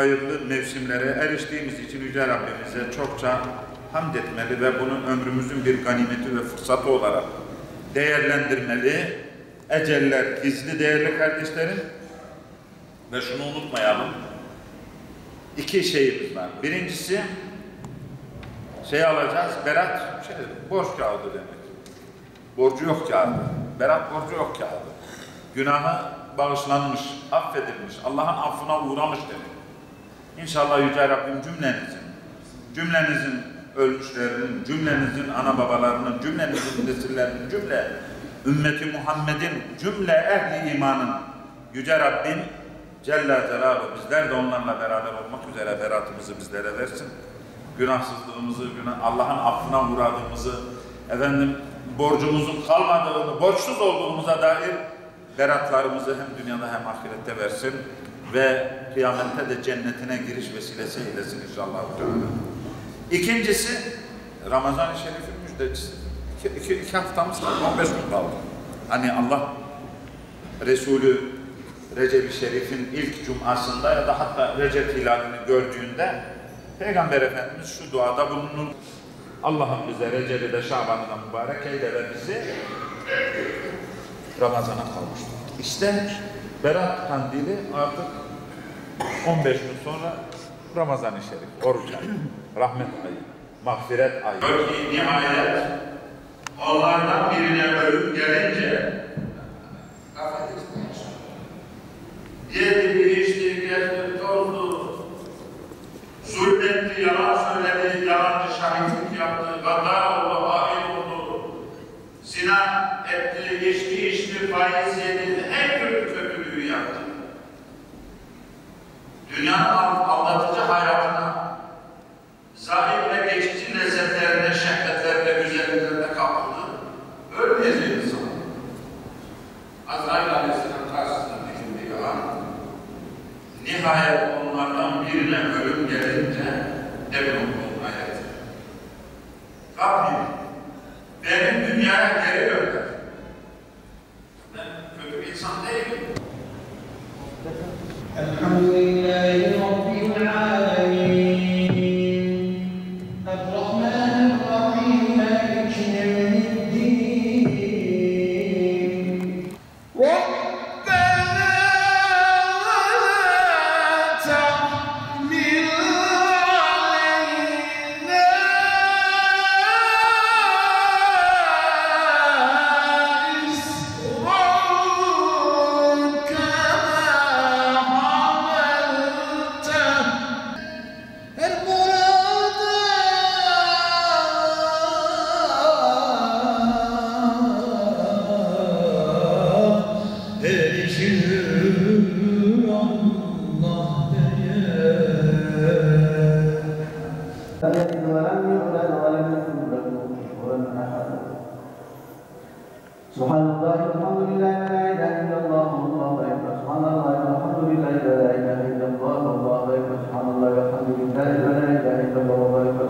hayırlı mevsimlere eriştiğimiz için Yüce Rabbimize çokça hamd etmeli ve bunu ömrümüzün bir ganimeti ve fırsatı olarak değerlendirmeli. Eceller gizli değerli kardeşlerim. Ve şunu unutmayalım. İki şeyimiz var. Birincisi alacağız. Berat borç kağıdı demek. Borcu yok kağıdı. Berat borcu yok kağıdı. Günahı bağışlanmış, affedilmiş, Allah'ın affına uğramış demek. İnşallah Yüce Rabbim cümlenizin ölmüşlerinin, cümlenizin ana babalarının, cümlenizin nesillerinin, cümle ümmeti Muhammed'in, cümle ehli imanın Yüce Rabbim Celle Celaluhu bizler de onlarla beraber olmak üzere beratımızı bizlere versin. Günahsızlığımızı, Allah'ın affına uğradığımızı, borcumuzun kalmadığını, borçsuz olduğumuza dair beratlarımızı hem dünyada hem ahirette versin ve kıyamette de cennetine giriş vesilesi eylesin inşallah. İkincisi, Ramazan-ı Şerif'in müjdecisi. İki haftamız kaldı, 15 gün kaldı. Hani Allah Resulü Recep-i Şerif'in ilk cumasında ya da hatta Recep hilalini gördüğünde Peygamber Efendimiz şu duada bulunur. Allah'ım bize Recep'i de Şaban'ı da mübarek eyle ve bizi Ramazan'a kavuştur. İşte Berat Kandili artık 15 gün sonra Ramazan-ı Şerif, oruç ayı, rahmet ayı, mağfiret ayı. Nihayet onlardan birine ölüm gelince yedi, içti, gezdi, tozdu, zulmetti, yalan söyledi, yalancı şahitlik yaptı, gadar oldu, hain oldu, zina etti, içti, faiz yedi, her türlü kötülüğü yaptı. Dünyanın aldatıcı hayatına, zahir ve geçici lezzetlerine, şehvetlerine, güzelliklerine kapıldı. Ölmeyecek insan. Azrail Aleyhisselam karşısında dikildiği an, nihayet onlardan birine ölüm gelince devletliğin ayeti. Rabbim, beni dünyaya geri gönder. Ben kötü bir insan değilim. Elhamdülillahi Rabbil alemin. Errahmanirrahim. Maliki yevmiddin. Subhanallah, elhamdülillah, la ilahe illallah, Allahu ekber. Subhanallah, elhamdülillah, la ilahe illallah, Allahu ekber. Subhanallah, elhamdülillah, la ilahe illallah, Allahu ekber.